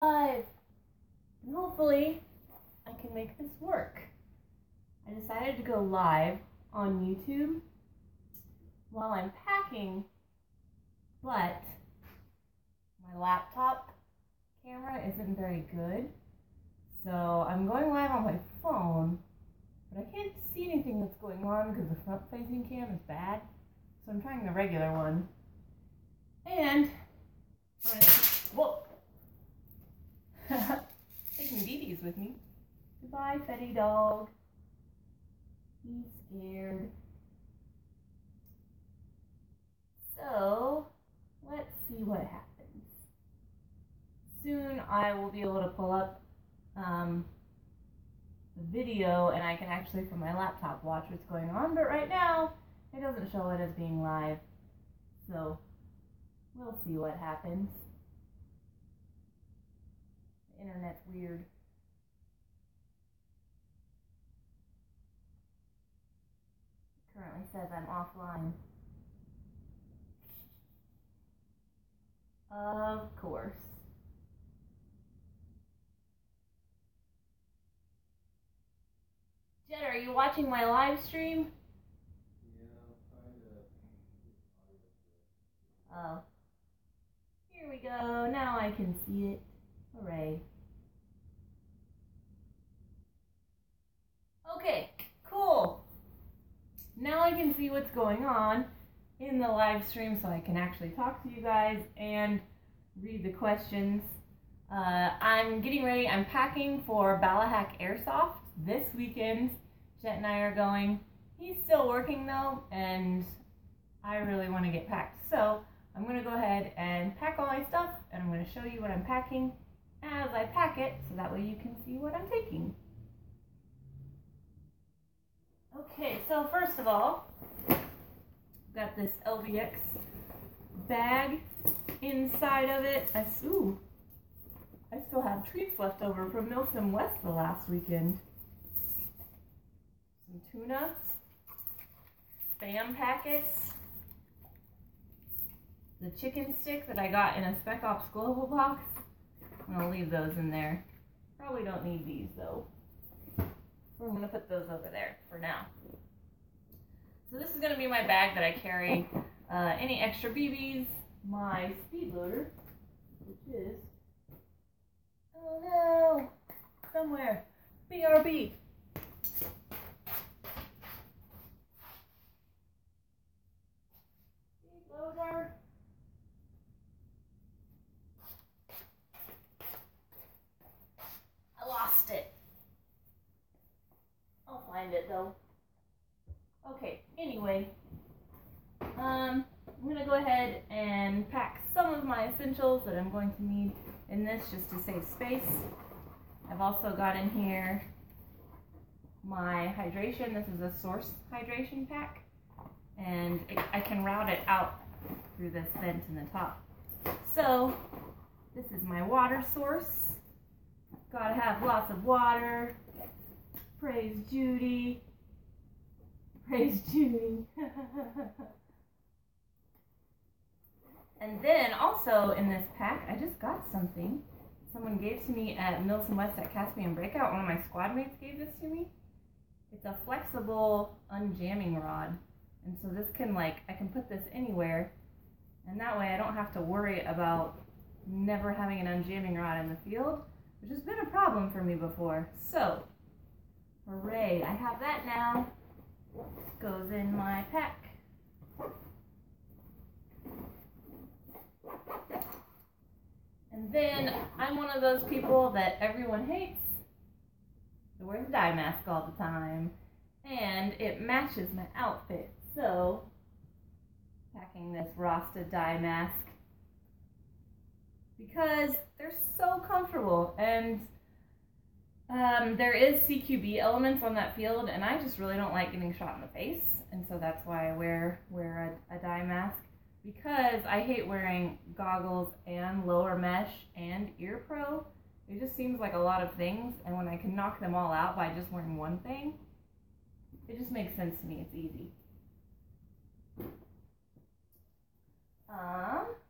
Live, and hopefully I can make this work. I decided to go live on YouTube while I'm packing, but my laptop camera isn't very good, so I'm going live on my phone, but I can't see anything that's going on because the front-facing cam is bad, so I'm trying the regular one. And I'm gonna, whoa! Taking BB's with me. Goodbye, Fetty dog. He's scared. So, let's see what happens. Soon I will be able to pull up the video and I can actually from my laptop watch what's going on, but right now it doesn't show it as being live. So, we'll see what happens. The internet's weird. It currently says I'm offline. Of course. Jed, are you watching my live stream? Yeah, oh. Here we go. Now I can see it. Hooray. Okay, cool. Now I can see what's going on in the live stream so I can actually talk to you guys and read the questions. I'm getting ready. I'm packing for Ballahack Airsoft this weekend. Jet and I are going. He's still working though, and I really want to get packed. So I'm going to go ahead and pack all my stuff, and I'm going to show you what I'm packing as I pack it, so that way you can see what I'm taking. Okay, so first of all, I've got this LBX bag. Inside of it, I still have treats left over from Milsom West the last weekend. Some tuna, Spam packets, the chicken stick that I got in a Spec Ops Global box. I'm going to leave those in there. Probably don't need these though. So I'm going to put those over there for now. So this is going to be my bag that I carry any extra BBs, my speed loader, which is, oh no, somewhere, BRB. Speed loader. I lost it. I'll find it though. Okay, anyway, I'm going to go ahead and pack some of my essentials that I'm going to need in this just to save space. I've also got in here my hydration. This is a Source hydration pack, and I can route it out through this vent in the top. So this is my water source. Gotta have lots of water. Praise Judy. Praise Judy. And then also in this pack, I just got something someone gave to me at Milsom West at Caspian Breakout. One of my squad mates gave this to me. It's a flexible unjamming rod. And so this can I can put this anywhere. And that way I don't have to worry about never having an unjamming rod in the field, which has been a problem for me before. So, hooray, I have that now. Goes in my pack. And then I'm one of those people that everyone hates that wears a dye mask all the time, and it matches my outfit. So packing this Rasta dye mask because they're so comfortable, and there is CQB elements on that field, and I just really don't like getting shot in the face, and so that's why I wear a dye mask, because I hate wearing goggles and lower mesh and ear pro. It just seems like a lot of things, and when I can knock them all out by just wearing one thing, it just makes sense to me. It's easy.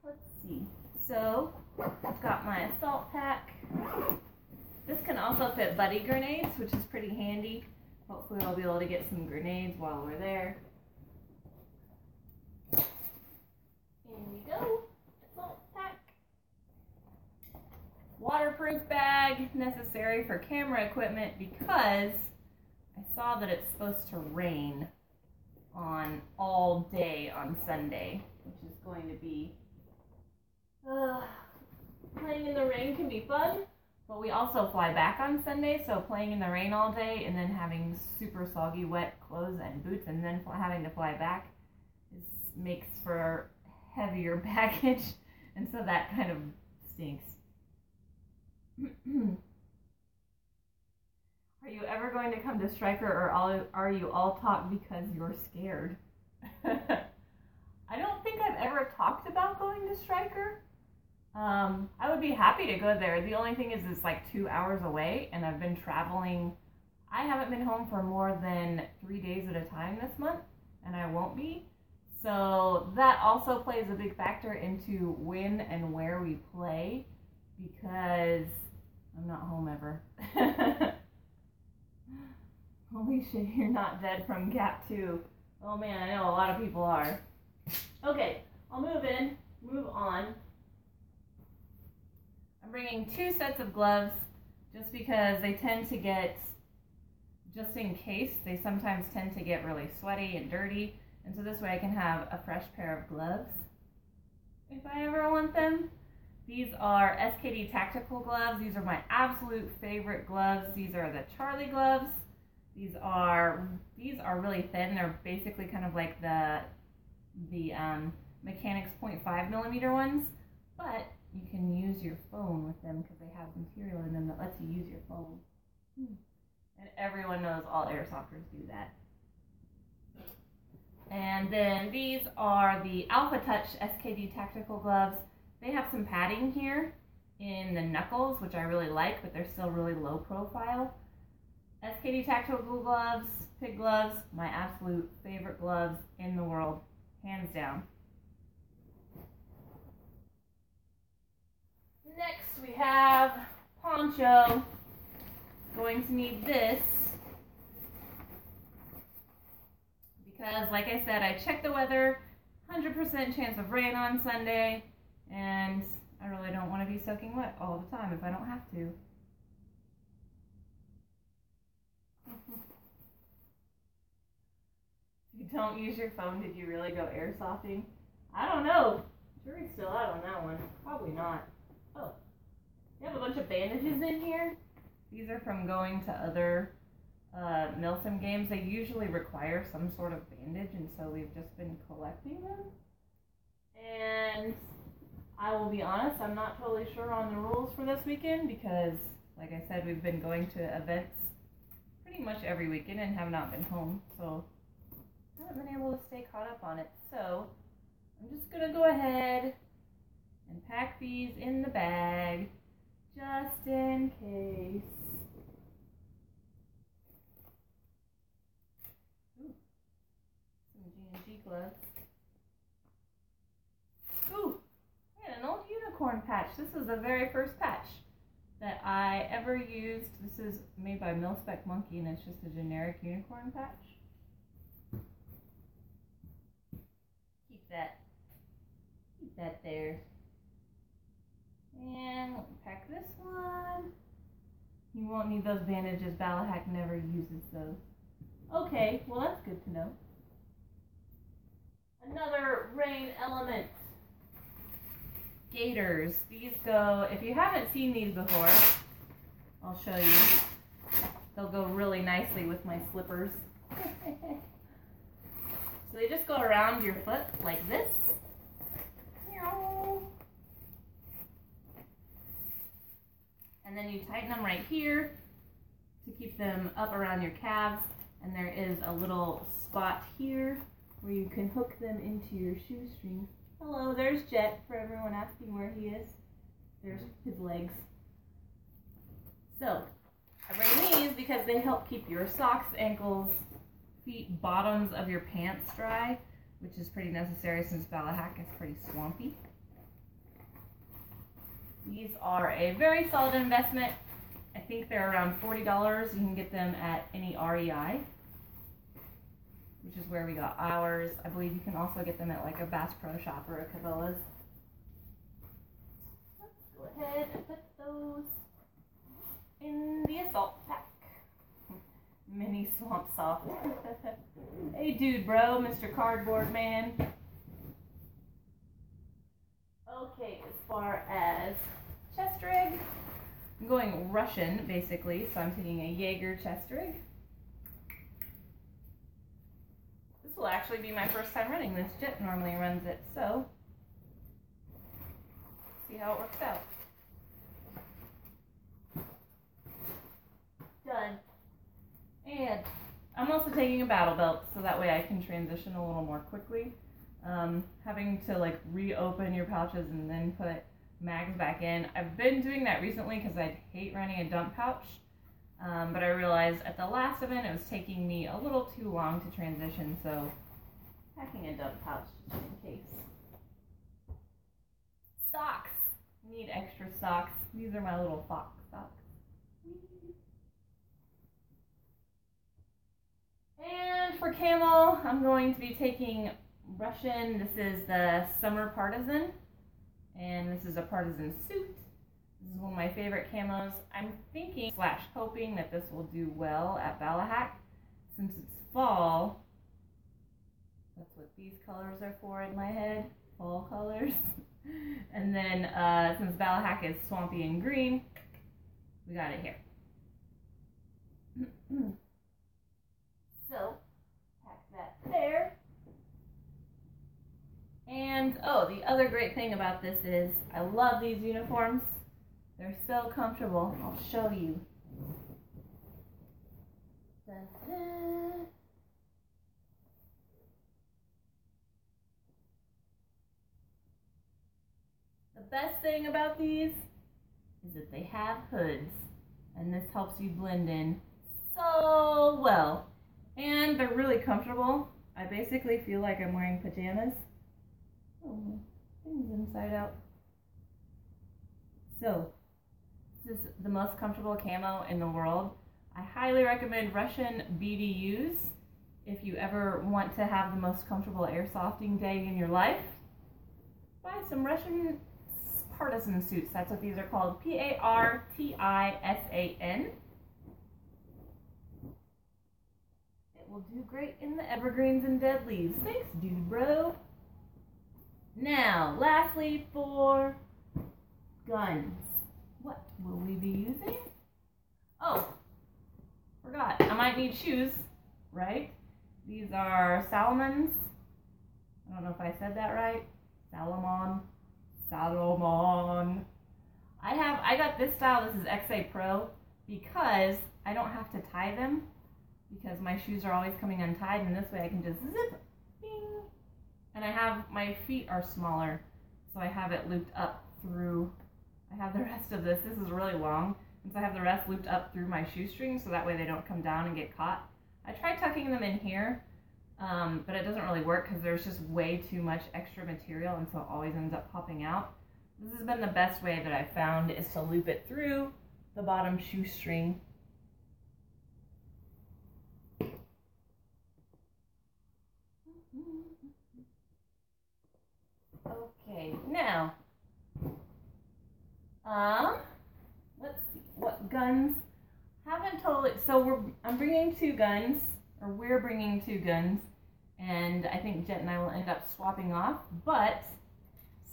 Let's see. So I've got my assault pack. also fit buddy grenades, which is pretty handy. Hopefully I'll be able to get some grenades while we're there. In we go. Salt pack. Waterproof bag, necessary for camera equipment because I saw that it's supposed to rain on all day on Sunday, which is going to be playing in the rain can be fun, but we also fly back on Sunday, so playing in the rain all day and then having super soggy wet clothes and boots and then having to fly back makes for heavier baggage, and so that kind of stinks. Are you ever going to come to Striker, or are you all talk because you're scared? I don't think I've ever talked about going to Striker. I would be happy to go there. The only thing is it's like 2 hours away, and I've been traveling. I haven't been home for more than 3 days at a time this month, and I won't be. So that also plays a big factor into when and where we play, because I'm not home ever. Holy shit, you're not dead from Gap 2. Oh man, I know a lot of people are. Okay, I'll move on. I'm bringing 2 sets of gloves just because they tend to get, just in case, they sometimes tend to get really sweaty and dirty. And so this way I can have a fresh pair of gloves if I ever want them. These are SKD tactical gloves. These are my absolute favorite gloves. These are the Charlie gloves. These are really thin. They're basically kind of like the Mechanics 0.5 millimeter ones, but you can use your phone with them because they have material in them that lets you use your phone. And everyone knows all airsofters do that. And then these are the Alpha Touch SKD tactical gloves. They have some padding here in the knuckles, which I really like, but they're still really low profile. SKD tactical gloves, pig gloves, my absolute favorite gloves in the world, hands down. Next we have poncho. Going to need this because, like I said, I checked the weather, 100% chance of rain on Sunday, and I really don't want to be soaking wet all the time if I don't have to. If you don't use your phone, did you really go airsofting? I don't know. Jury's still out on that one. Probably not. Oh, they have a bunch of bandages in here. These are from going to other Milsim games. They usually require some sort of bandage, and so we've just been collecting them. And I will be honest, I'm not totally sure on the rules for this weekend because, like I said, we've been going to events pretty much every weekend and have not been home, so I haven't been able to stay caught up on it. So I'm just going to go ahead and pack these in the bag just in case. Ooh, some G&G gloves. Ooh, I got an old unicorn patch. This is the very first patch that I ever used. This is made by Mil-Spec Monkey, and it's just a generic unicorn patch. Keep that there. And we'll pack this one. You won't need those bandages. Balahack never uses those. Okay, well that's good to know. Another rain element. Gaiters. These go, if you haven't seen these before, I'll show you. They'll go really nicely with my slippers. So they just go around your foot like this. And then you tighten them right here to keep them up around your calves. And there is a little spot here where you can hook them into your shoestring. Hello, there's Jet, for everyone asking where he is. There's his legs. So, I bring these because they help keep your socks, ankles, feet, bottoms of your pants dry, which is pretty necessary since Balahack is pretty swampy. These are a very solid investment. I think they're around $40. You can get them at any REI, which is where we got ours. I believe you can also get them at like a Bass Pro Shop or a Cabela's. Let's go ahead and put those in the assault pack. Mini Swamp Soft. Hey dude bro, Mr. Cardboard Man. Okay, as far as chest rig, I'm going Russian basically, so I'm taking a Jaeger chest rig. This will actually be my first time running this. Jet normally runs it, so see how it works out. Done. And I'm also taking a battle belt so that way I can transition a little more quickly. Having to like reopen your pouches and then put mags back in. I've been doing that recently because I hate running a dump pouch, but I realized at the last event it was taking me a little too long to transition, so packing a dump pouch just in case. Socks! Need extra socks. These are my little fox socks. And for camo, I'm going to be taking Russian. This is the Summer Partisan, and this is a partisan suit. This is one of my favorite camos. I'm thinking / hoping that this will do well at Ballahack. Since it's fall, that's what these colors are for in my head, fall colors. And then since Ballahack is swampy and green, we got it here. So, pack that there. And, oh, the other great thing about this is I love these uniforms. They're so comfortable. I'll show you. Da-da. The best thing about these is that they have hoods, and this helps you blend in so well. And they're really comfortable. I basically feel like I'm wearing pajamas. Oh, things inside out. So, this is the most comfortable camo in the world. I highly recommend Russian BBWarz if you ever want to have the most comfortable airsofting day in your life. Buy some Russian partisan suits. That's what these are called. Partisan. Will do great in the evergreens and dead leaves. Thanks, dude bro. Now, lastly, for guns. What will we be using? Oh, forgot. I might need shoes, right? These are Salomons. I don't know if I said that right. Salomon. I got this style. This is XA Pro because I don't have to tie them, because my shoes are always coming untied, and this way I can just zip, bing. And my feet are smaller, so I have it looped up through, I have the rest of this is really long, and so I have the rest looped up through my shoestring, so that way they don't come down and get caught. I tried tucking them in here, but it doesn't really work because there's just way too much extra material, and so it always ends up popping out. This has been the best way that I've found, is to loop it through the bottom shoestring. Okay, now, let's see, what guns? Haven't totally, so I'm bringing two guns, or we're bringing two guns, and I think Jet and I will end up swapping off, but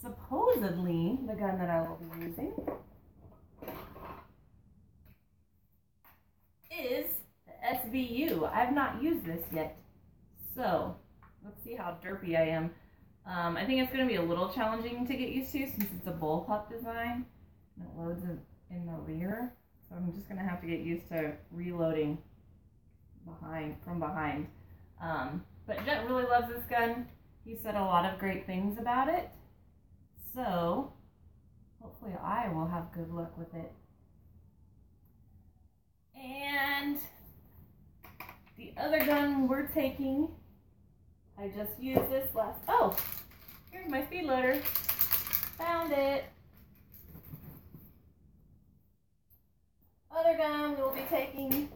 supposedly the gun that I will be using is the SVU. I've not used this yet, so let's see how derpy I am. I think it's going to be a little challenging to get used to since it's a bullpup design and it loads in the rear. So I'm just going to have to get used to reloading from behind. But Jet really loves this gun. He said a lot of great things about it. So hopefully I will have good luck with it. And the other gun we're taking, I just used this last, oh, here's my speed loader. Found it. Other other gun we'll be taking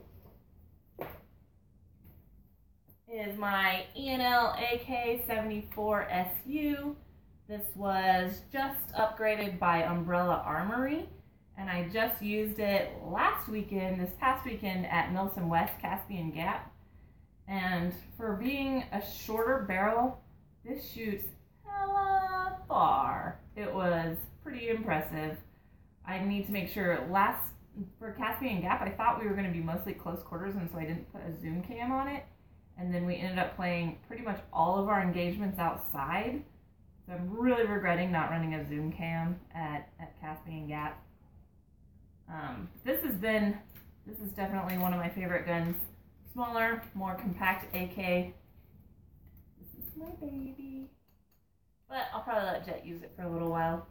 is my E&L AK-74SU. This was just upgraded by Umbrella Armory, and I just used it this past weekend at Milsom West Caspian Gap. And for being a shorter barrel, this shoots hella far. It was pretty impressive. I need to make sure it lasts. For Caspian Gap, I thought we were going to be mostly close quarters, and so I didn't put a zoom cam on it. And then we ended up playing pretty much all of our engagements outside. So I'm really regretting not running a zoom cam at Caspian Gap. This is definitely one of my favorite guns. Smaller, more compact AK. This is my baby. But I'll probably let Jet use it for a little while.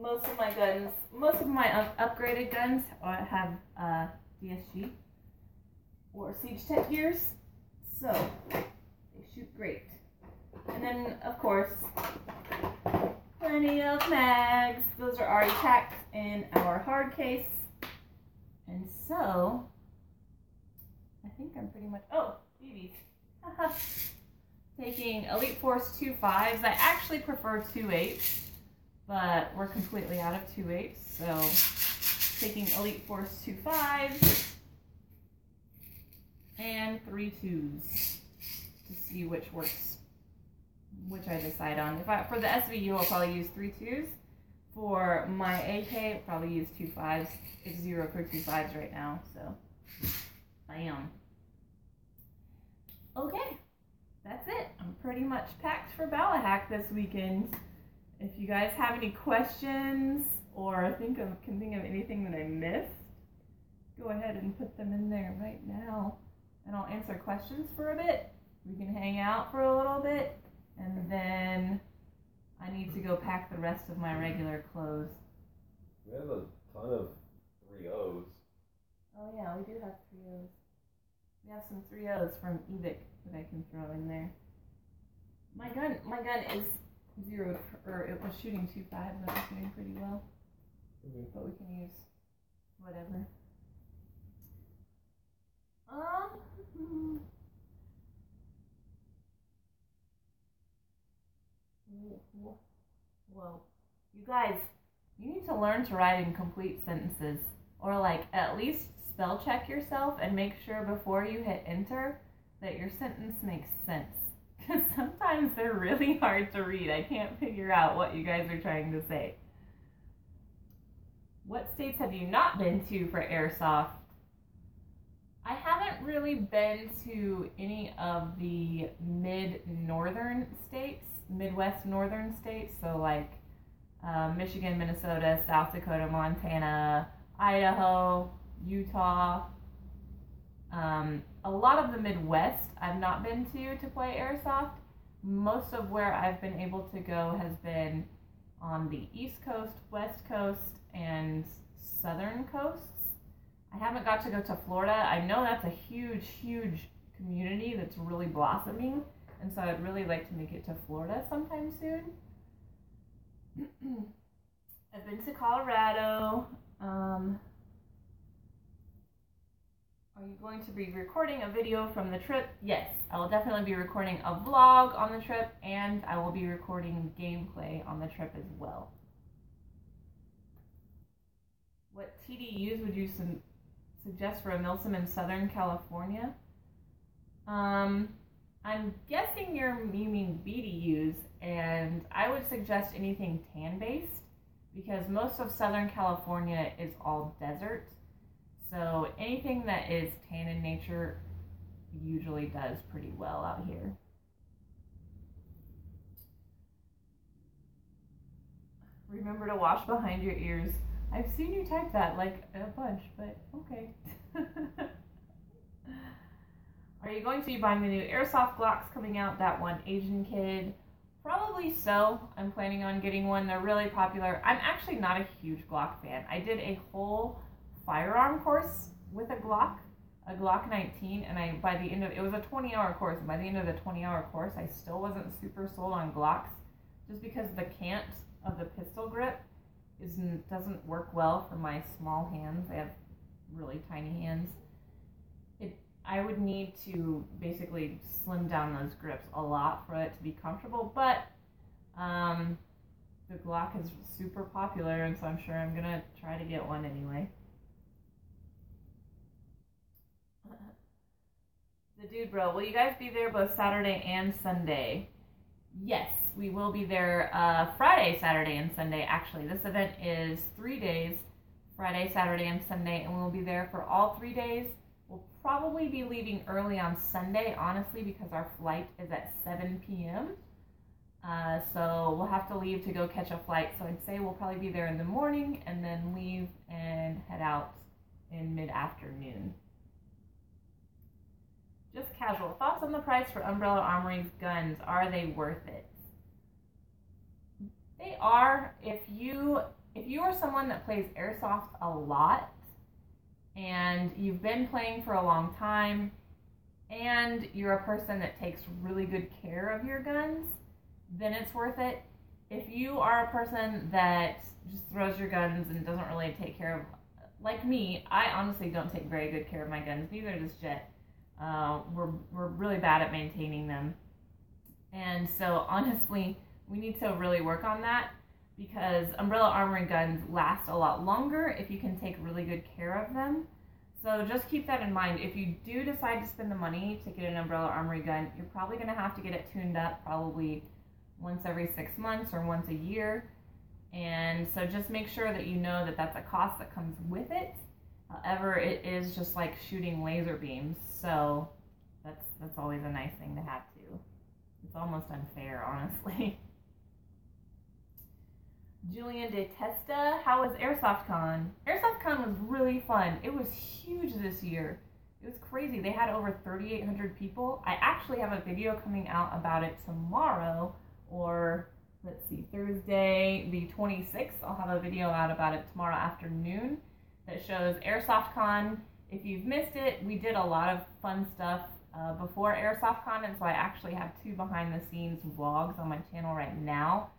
Most of my upgraded guns have DSG or Siege Tech gears, so they shoot great. And then, of course, plenty of mags. Those are already packed in our hard case. And so, I think I'm pretty much, BBs. Taking Elite Force 2.5s. I actually prefer 2.8s, but we're completely out of 2.8s, so taking Elite Force 2.5s and 3.2s to see which I decide on. For the SVU, I'll probably use 3.2s. For my AK, I'll probably use 2.5s. It's 0 for 2.5s right now, so bam. Okay, that's it. I'm pretty much packed for Ballahack this weekend. If you guys have any questions or can think of anything that I missed, go ahead and put them in there right now, and I'll answer questions for a bit. We can hang out for a little bit, and then I need to go pack the rest of my regular clothes. We have a ton of 3.0s. Oh yeah, we do have 3.0s. We have some 3.0s from Evic that I can throw in there. My gun is zeroed, or it was shooting 2.5, but it's doing pretty well. But we can use whatever. Whoa. You guys, you need to learn to write in complete sentences, or like at least spell check yourself and make sure before you hit enter that your sentence makes sense. Because sometimes they're really hard to read. I can't figure out what you guys are trying to say. What states have you not been to for airsoft? I haven't really been to any of the mid-northern states, Midwest northern states, so like Michigan, Minnesota, South Dakota, Montana, Idaho, Utah. A lot of the Midwest I've not been to play airsoft. Most of where I've been able to go has been on the East Coast, West Coast, and Southern coasts. I haven't got to go to Florida. I know that's a huge, huge community that's really blossoming, and so I'd really like to make it to Florida sometime soon. I've been to Colorado. Are you going to be recording a video from the trip? Yes, I will definitely be recording a vlog on the trip, and I will be recording gameplay on the trip as well. What TDUs would you suggest for a Milsom in Southern California? I'm guessing you mean BDUs, and I would suggest anything tan-based, because most of Southern California is all desert. So anything that is tan in nature usually does pretty well out here. Remember to wash behind your ears. I've seen you type that like a bunch, but okay. Are you going to be buying the new airsoft Glocks coming out? That one Asian kid? Probably so. I'm planning on getting one. They're really popular. I'm actually not a huge Glock fan. I did a whole firearm course with a Glock 19, and it was a 20-hour course, and by the end of the 20-hour course, I still wasn't super sold on Glocks, just because the cant of the pistol grip doesn't work well for my small hands. I have really tiny hands. I would need to basically slim down those grips a lot for it to be comfortable, but the Glock is super popular, and so I'm sure I'm gonna try to get one anyway. The Dude Bro, will you guys be there both Saturday and Sunday? Yes, we will be there Friday, Saturday, and Sunday. Actually, this event is 3 days, Friday, Saturday, and Sunday, and we'll be there for all 3 days. We'll probably be leaving early on Sunday, honestly, because our flight is at 7 p.m. So we'll have to leave to go catch a flight. So I'd say we'll probably be there in the morning and then leave and head out in mid-afternoon. Just casual. Thoughts on the price for Umbrella Armory's guns? Are they worth it? They are. If you are someone that plays airsoft a lot and you've been playing for a long time and you're a person that takes really good care of your guns, then it's worth it. If you are a person that just throws your guns and doesn't really take care of, like me, I honestly don't take very good care of my guns, neither does Jet. We're really bad at maintaining them. And so honestly, we need to really work on that, because Umbrella Armory guns last a lot longer if you can take really good care of them. So just keep that in mind. If you do decide to spend the money to get an Umbrella Armory gun, you're probably going to have to get it tuned up probably once every 6 months or once a year. And so just make sure that you know that that's a cost that comes with it. However, it is just like shooting laser beams, so that's always a nice thing to have too. It's almost unfair, honestly. Julian De Testa, how was Airsoft Con? Airsoft Con was really fun. It was huge this year. It was crazy. They had over 3,800 people. I actually have a video coming out about it tomorrow, or let's see, Thursday the 26th. I'll have a video out about it tomorrow afternoon that shows Airsoft Con. If you've missed it, we did a lot of fun stuff before Airsoft Con, and so I actually have 2 behind the scenes vlogs on my channel right now,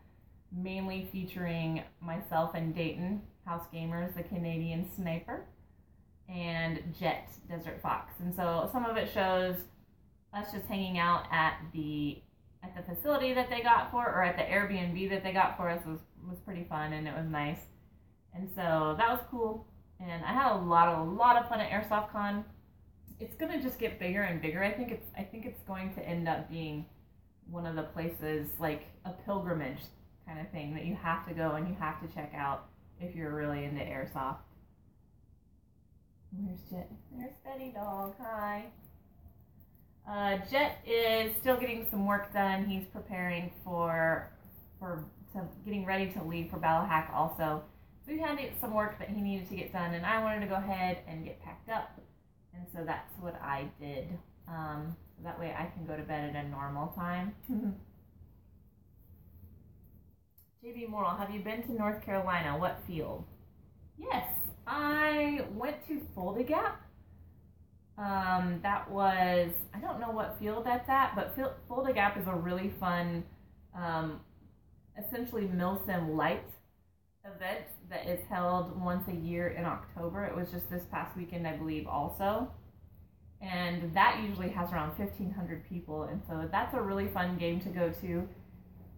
mainly featuring myself and Dayton, House Gamers, the Canadian Sniper, and Jet, Desert Fox. And so some of it shows us just hanging out at the facility that they got for, or at the Airbnb that they got for us. Was pretty fun, and it was nice. And so that was cool. And I had a lot of fun at Airsoft Con. It's gonna just get bigger and bigger. I think it's going to end up being one of the places, like a pilgrimage kind of thing, that you have to go and you have to check out if you're really into airsoft. Where's Jet? There's Betty Dog. Hi. Jet is still getting some work done. He's preparing for getting ready to leave for Battle Hack also. So he had some work that he needed to get done, and I wanted to go ahead and get packed up, and so that's what I did. So that way I can go to bed at a normal time. JB Moral, have you been to North Carolina? What field? Yes, I went to Fulda Gap. That was, I don't know what field that's at, but Fulda Gap is a really fun, essentially MilSim Light event that is held once a year in October. It was just this past weekend, I believe, also. And that usually has around 1,500 people, and so that's a really fun game to go to,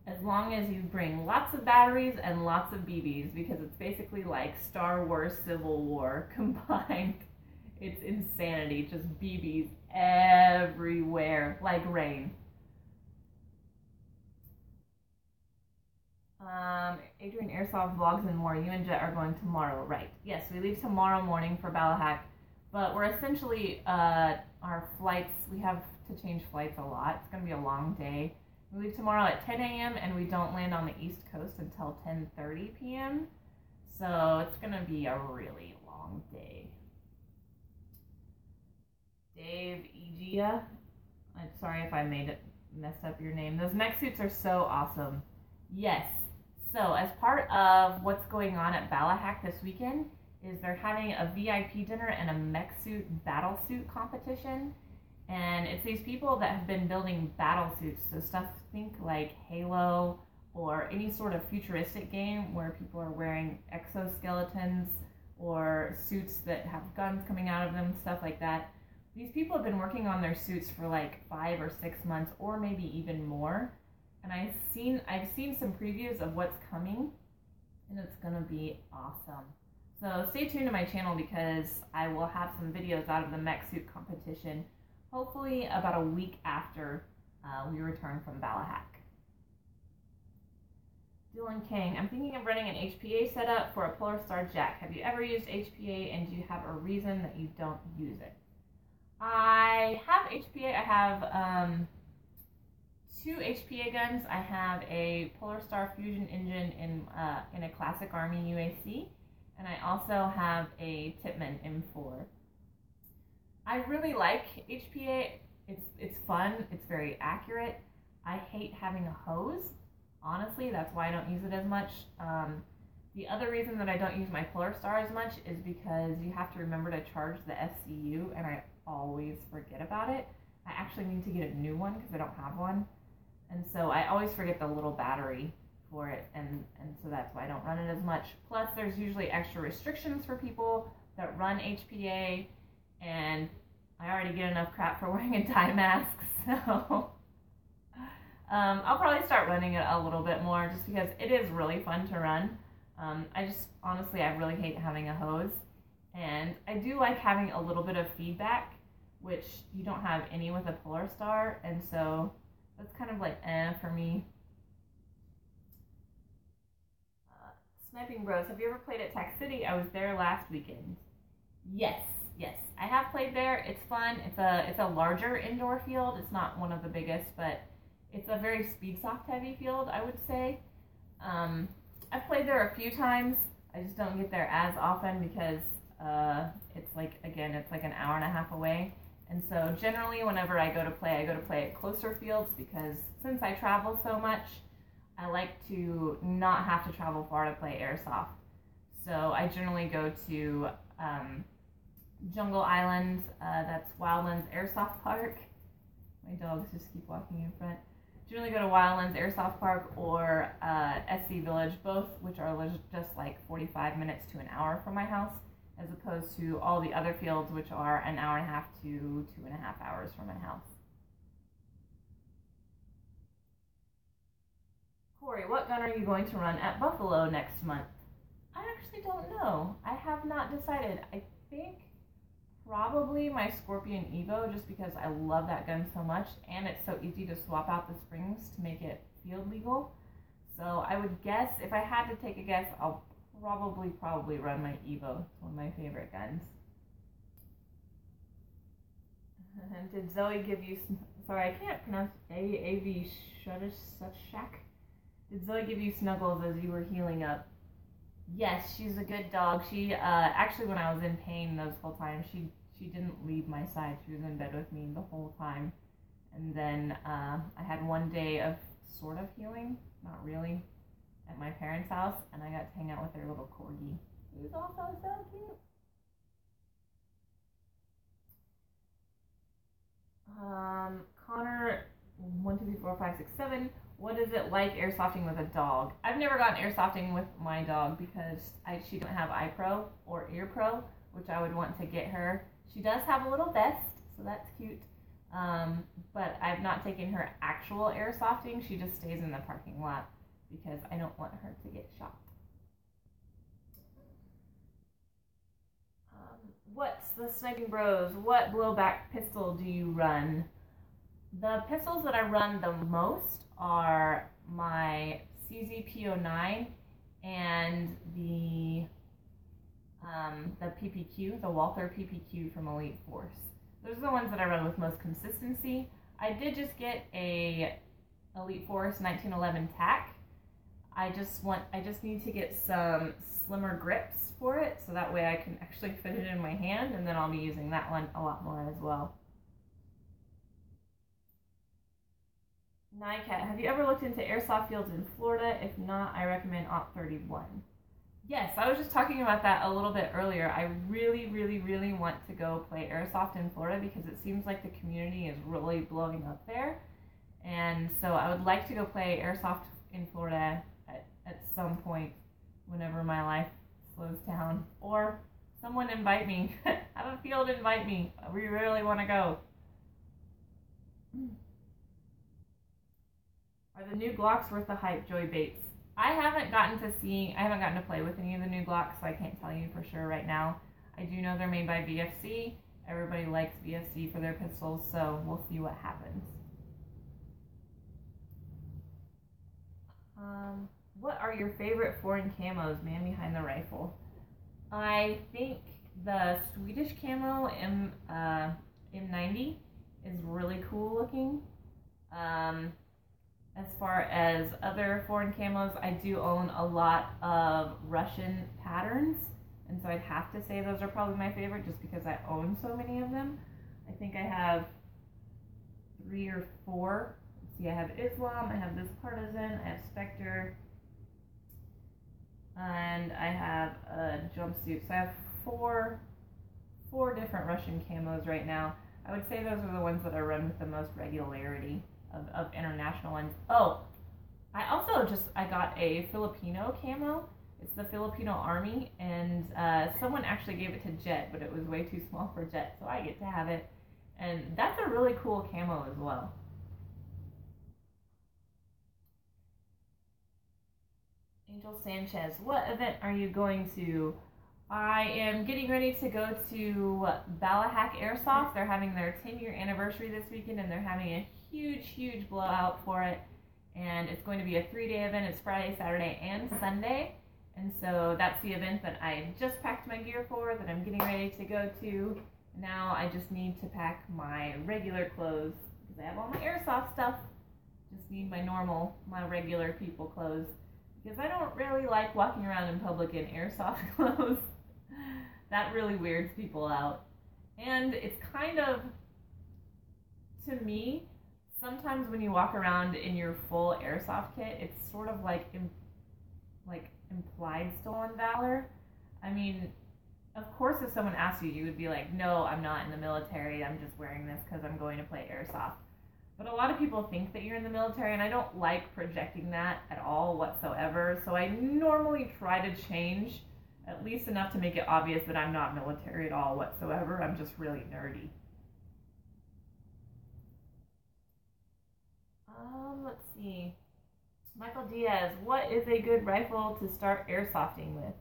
as long as you bring lots of batteries and lots of BBs, because it's basically like Star Wars Civil War combined. It's insanity, just BBs everywhere, like rain. Adrian Airsoft vlogs and more. You and Jet are going tomorrow, right? Yes, we leave tomorrow morning for Battle Hack, but we're essentially, our flights, we have to change flights a lot. It's going to be a long day. We leave tomorrow at 10 a.m. and we don't land on the East Coast until 10:30 p.m. So it's going to be a really long day. Dave Egia, I'm sorry if I messed up your name. Those mech suits are so awesome. Yes. So as part of what's going on at Ballahack this weekend is they're having a VIP dinner and a mech suit battle suit competition. And it's these people that have been building battle suits. So stuff, think like Halo or any sort of futuristic game where people are wearing exoskeletons or suits that have guns coming out of them, stuff like that. These people have been working on their suits for like 5 or 6 months, or maybe even more. And I've seen some previews of what's coming, and it's gonna be awesome. So stay tuned to my channel because I will have some videos out of the mech suit competition, hopefully about a week after we return from Ballahack. Dylan King, I'm thinking of running an HPA setup for a Polar Star Jack. Have you ever used HPA, and do you have a reason that you don't use it? I have HPA. I have 2 HPA guns. I have a Polar Star Fusion engine in a Classic Army UAC, and I also have a Tippmann M4. I really like HPA. It's fun. It's very accurate. I hate having a hose. Honestly, that's why I don't use it as much. The other reason that I don't use my Polar Star as much is because you have to remember to charge the SCU, and I always forget about it. I actually need to get a new one because I don't have one. And so I always forget the little battery for it, and so that's why I don't run it as much. Plus, there's usually extra restrictions for people that run HPA, and I already get enough crap for wearing a dye mask, so I'll probably start running it a little bit more just because it is really fun to run. Honestly, I really hate having a hose, and I do like having a little bit of feedback, which you don't have any with a Polar Star, and so that's kind of like for me. Sniping Bros, have you ever played at Tac City? I was there last weekend. Yes, I have played there. It's fun. It's a larger indoor field. It's not one of the biggest, but it's a very speed soft heavy field, I would say. I've played there a few times. I just don't get there as often because it's like an hour and a half away. And so generally whenever I go to play at closer fields because since I travel so much, I like to not have to travel far to play airsoft. So I generally go to Jungle Island, that's Wildlands Airsoft Park. My dogs just keep walking in front. Generally go to Wildlands Airsoft Park or SC Village, both which are just like 45 minutes to an hour from my house, as opposed to all the other fields which are an hour and a half to 2.5 hours from my house. Corey, what gun are you going to run at Buffalo next month? I actually don't know. I have not decided. I think probably my Scorpion Evo, just because I love that gun so much, and it's so easy to swap out the springs to make it field legal. So I would guess, if I had to take a guess, I'll probably run my Evo. It's one of my favorite guns. Did Zoe give you, sorry, I can't pronounce A.V. Shuttershak. Did Zoe give you snuggles as you were healing up? Yes, she's a good dog. She, actually when I was in pain those whole times, she didn't leave my side. She was in bed with me the whole time. And then, I had one day of sort of healing, not really, at my parents' house, and I got to hang out with their little corgi. He was also so cute. Connor, 1, 2, 3, 4, 5, 6, 7. What is it like airsofting with a dog? I've never gotten airsofting with my dog because she doesn't have eye pro or ear pro, which I would want to get her. She does have a little vest, so that's cute. But I've not taken her actual airsofting. She just stays in the parking lot because I don't want her to get shot. What's the Sniping Bros? What blowback pistol do you run? The pistols that I run the most are my CZP09 and the PPQ, the Walther PPQ from Elite Force. Those are the ones that I run with most consistency. I did just get a Elite Force 1911 TAC. I just need to get some slimmer grips for it, so that way I can actually fit it in my hand, and then I'll be using that one a lot more as well. Nycat, have you ever looked into airsoft fields in Florida? If not, I recommend Op 31. Yes, I was just talking about that a little bit earlier. I really, really, really want to go play airsoft in Florida because it seems like the community is really blowing up there. And so I would like to go play airsoft in Florida at some point whenever my life slows down. Or someone invite me. Have a field invite me. We really want to go. Are the new Glocks worth the hype, Joy Bates? I haven't gotten to play with any of the new Glocks, so I can't tell you for sure right now. I do know they're made by VFC. Everybody likes VFC for their pistols, so we'll see what happens. What are your favorite foreign camos, man behind the rifle? I think the Swedish camo M90 is really cool looking. As far as other foreign camos, I do own a lot of Russian patterns, and so I'd have to say those are probably my favorite just because I own so many of them. I think I have 3 or 4. Let's see, I have Islam, I have this Partisan, I have Spectre, and I have a jumpsuit. So I have four different Russian camos right now. I would say those are the ones that I run with the most regularity of international ones. Oh, I got a Filipino camo. It's the Filipino Army, and someone actually gave it to Jet, but it was way too small for Jet, so I get to have it. And that's a really cool camo as well. Angel Sanchez, what event are you going to? I am getting ready to go to Ballahack Airsoft. They're having their 10-year anniversary this weekend, and they're having a huge blowout for it. And it's going to be a 3-day event. It's Friday, Saturday, and Sunday. And so that's the event that I just packed my gear for, that I'm getting ready to go to. Now I just need to pack my regular clothes because I have all my airsoft stuff. Just need my regular people clothes, because I don't really like walking around in public in airsoft clothes. That really weirds people out. And it's kind of, to me, sometimes when you walk around in your full airsoft kit, it's sort of like implied stolen valor. I mean, of course, if someone asked you, you would be like, no, I'm not in the military. I'm just wearing this because I'm going to play airsoft. But a lot of people think that you're in the military, and I don't like projecting that at all whatsoever. So I normally try to change at least enough to make it obvious that I'm not military at all whatsoever. I'm just really nerdy. Let's see. Michael Diaz, what is a good rifle to start airsofting with?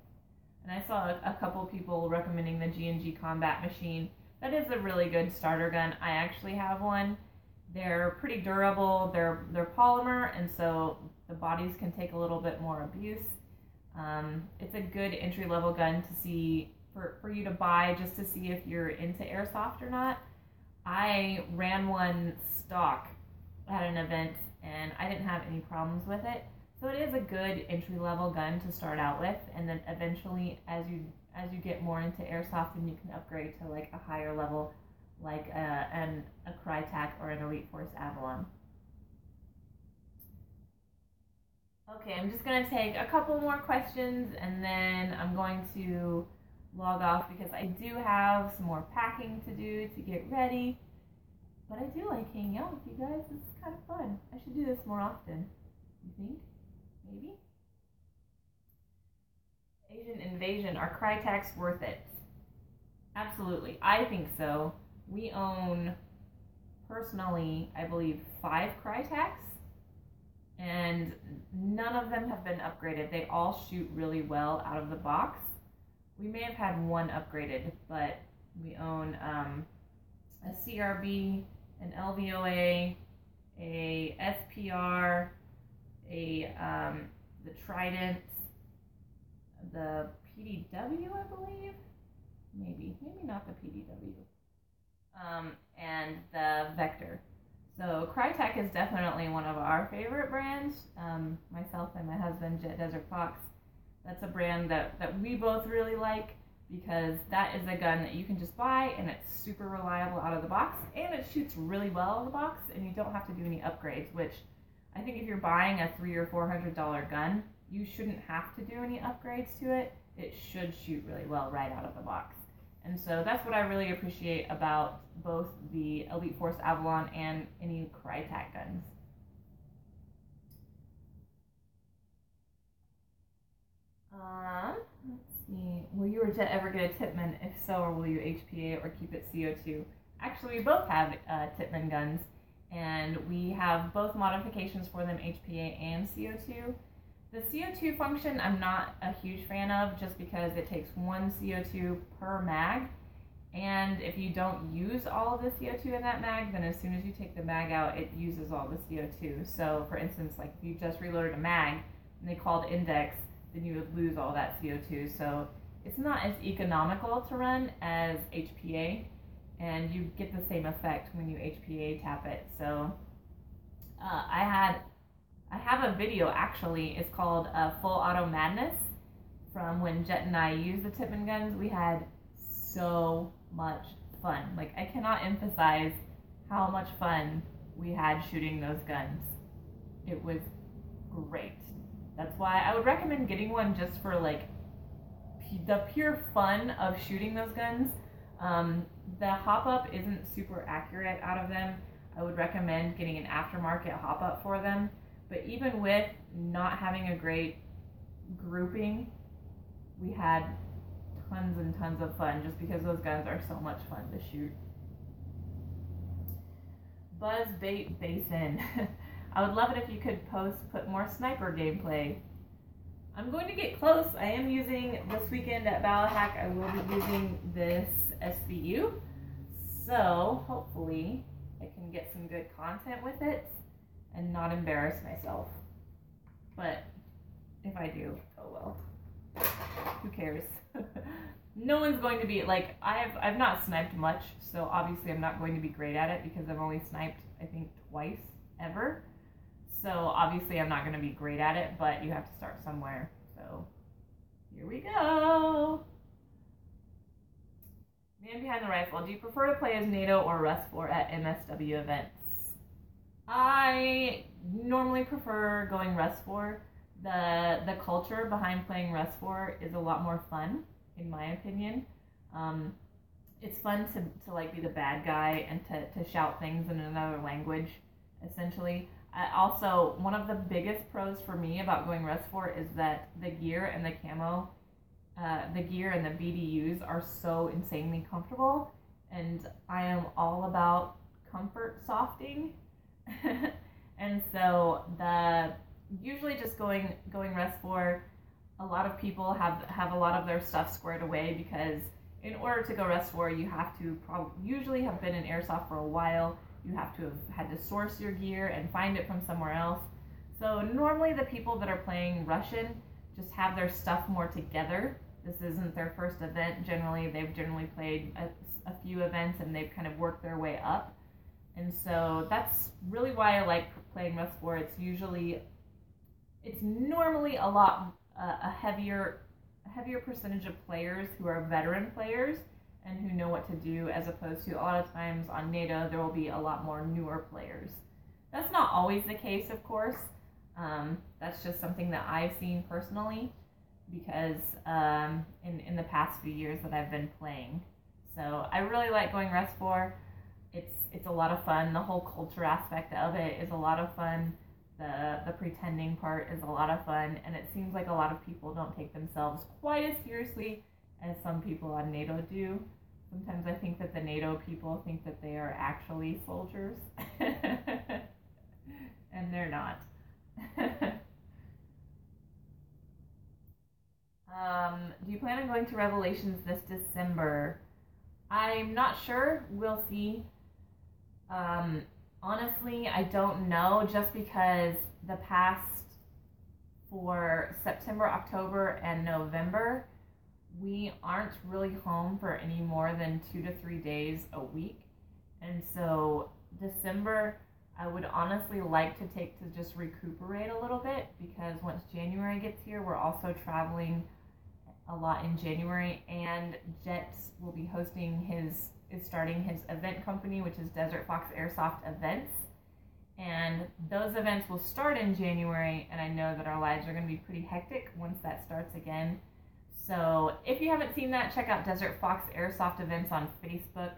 And I saw a couple people recommending the G&G Combat Machine. That is a really good starter gun. I actually have one. They're pretty durable. They're polymer, and so the bodies can take a little bit more abuse. It's a good entry-level gun to see for you to buy, just to see if you're into airsoft or not. I ran one stock at an event, and I didn't have any problems with it. So it is a good entry-level gun to start out with, and then eventually, as you get more into airsoft, then you can upgrade to like a higher level, like a Crytek or an Elite Force Avalon. Okay, I'm just going to take a couple more questions, and then I'm going to log off because I do have some more packing to do to get ready. But I do like hanging out with you guys. It's kind of fun. I should do this more often. You think? Maybe? Asian Invasion. Are Crytek's worth it? Absolutely. I think so. We own, personally, I believe 5 Crytek's, and none of them have been upgraded. They all shoot really well out of the box. We may have had one upgraded, but we own a CRB, an LVOA, a SPR, the Trident, the PDW, I believe. Maybe not the PDW. And the Vector. So Crytek is definitely one of our favorite brands. Myself and my husband, Jet Desert Fox. That's a brand that we both really like, because that is a gun that you can just buy, and it's super reliable out of the box, and it shoots really well out of the box, and you don't have to do any upgrades, which I think if you're buying a $300 or $400 gun, you shouldn't have to do any upgrades to it. It should shoot really well right out of the box. And so that's what I really appreciate about both the Elite Force Avalon and any Crytek guns. Let's see. Will you or Jet ever get a Tipman? If so, or will you HPA or keep it CO2? Actually, we both have Tipman guns, and we have both modifications for them, HPA and CO2. The CO2 function I'm not a huge fan of just because it takes 1 CO2 per mag, and if you don't use all of the CO2 in that mag, then as soon as you take the mag out, it uses all the CO2. So for instance, like if you just reloaded a mag and they called index, then you would lose all that CO2. So it's not as economical to run as HPA, and you get the same effect when you HPA tap it. So I have a video actually. It's called Full Auto Madness from when Jet and I used the Tipman guns. We had so much fun. Like, I cannot emphasize how much fun we had shooting those guns. It was great. That's why I would recommend getting one just for like the pure fun of shooting those guns. The hop-up isn't super accurate out of them. I would recommend getting an aftermarket hop-up for them. But even with not having a great grouping, we had tons and tons of fun just because those guns are so much fun to shoot. Buzz Bait Basin. I would love it if you could put more sniper gameplay. I'm going to get close. I am using this weekend at Battlehack. I will be using this SVU. So hopefully I can get some good content with it and not embarrass myself. But if I do, oh well. Who cares? No one's going to be like, I've not sniped much, so obviously I'm not going to be great at it because I've only sniped I think twice ever. So obviously I'm not going to be great at it, but you have to start somewhere. So here we go. Man behind the rifle. Do you prefer to play as NATO or Rust 4 at MSW events? I normally prefer going Rust 4. The culture behind playing Rust 4 is a lot more fun, in my opinion. It's fun to like be the bad guy and to shout things in another language, essentially. Also, one of the biggest pros for me about going Rust 4 is that the gear and the camo, the gear and the BDUs are so insanely comfortable, and I am all about comfort softing. And so usually just going Rust 4, a lot of people have a lot of their stuff squared away because in order to go Rust 4, you have to usually have been in Airsoft for a while. You have to have had to source your gear and find it from somewhere else. So normally the people that are playing Russian just have their stuff more together. This isn't their first event. They've generally played a few events and they've kind of worked their way up. And so that's really why I like playing Rust 4. It's normally a lot a heavier percentage of players who are veteran players and who know what to do, as opposed to a lot of times on NATO there will be a lot more newer players. That's not always the case, of course. That's just something that I've seen personally because in the past few years that I've been playing. So I really like going Rust 4. It's a lot of fun. The whole culture aspect of it is a lot of fun. The pretending part is a lot of fun, and it seems like a lot of people don't take themselves quite as seriously as some people on NATO do. Sometimes I think that the NATO people think that they are actually soldiers, and they're not. Do you plan on going to Revelations this December? I'm not sure. We'll see. Honestly, I don't know, just because the past for September, October, and November, we aren't really home for any more than 2 to 3 days a week. And so December, I would honestly like to take to just recuperate a little bit, because once January gets here, we're also traveling a lot in January, and Jet will be starting his event company, which is Desert Fox Airsoft Events, and those events will start in January, and I know that our lives are going to be pretty hectic once that starts again. So if you haven't seen that, check out Desert Fox Airsoft Events on Facebook.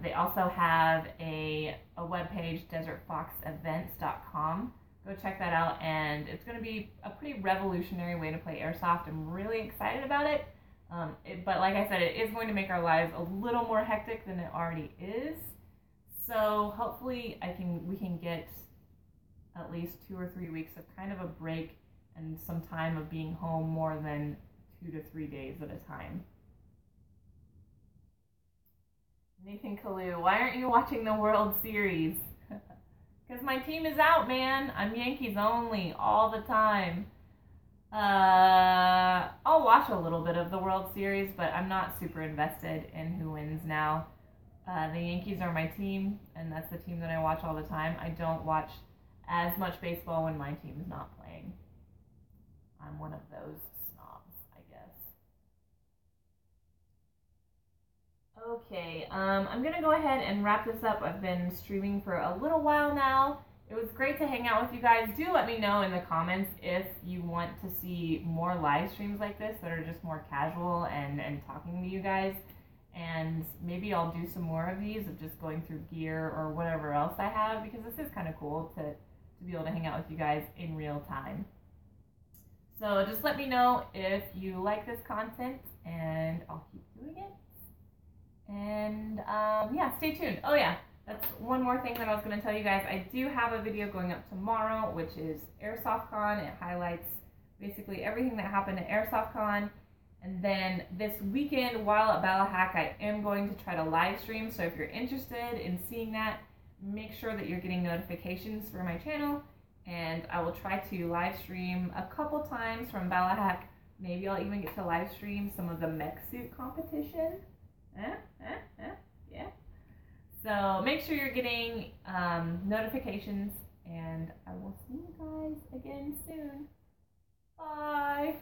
They also have a webpage, desertfoxevents.com, go check that out. And it's going to be a pretty revolutionary way to play airsoft. I'm really excited about it. But like I said, it is going to make our lives a little more hectic than it already is. So hopefully we can get at least 2 or 3 weeks of kind of a break and some time of being home more than 2 to 3 days at a time. Nathan Kalu, why aren't you watching the World Series? Because my team is out, man. I'm Yankees only all the time. I'll watch a little bit of the World Series, but I'm not super invested in who wins now. The Yankees are my team, and that's the team that I watch all the time. I don't watch as much baseball when my team is not playing. I'm one of those snobs, I guess. Okay, I'm going to go ahead and wrap this up. I've been streaming for a little while now. It was great to hang out with you guys. Do let me know in the comments if you want to see more live streams like this that are just more casual and talking to you guys. And maybe I'll do some more of these of just going through gear or whatever else I have, because this is kind of cool to be able to hang out with you guys in real time. So just let me know if you like this content, and I'll keep doing it. And yeah, stay tuned. Oh yeah, that's one more thing that I was going to tell you guys. I do have a video going up tomorrow, which is AirsoftCon. It highlights basically everything that happened at AirsoftCon. And then this weekend, while at Ballahack, I am going to try to live stream. So if you're interested in seeing that, make sure that you're getting notifications for my channel. And I will try to live stream a couple times from Ballahack. Maybe I'll even get to live stream some of the mech suit competition. Yeah. So make sure you're getting notifications, and I will see you guys again soon. Bye.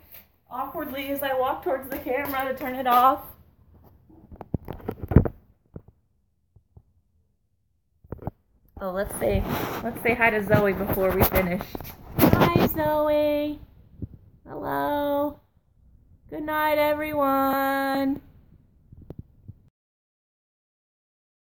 Awkwardly as I walk towards the camera to turn it off. Oh, let's say hi to Zoe before we finish. Hi, Zoe. Hello. Good night, everyone.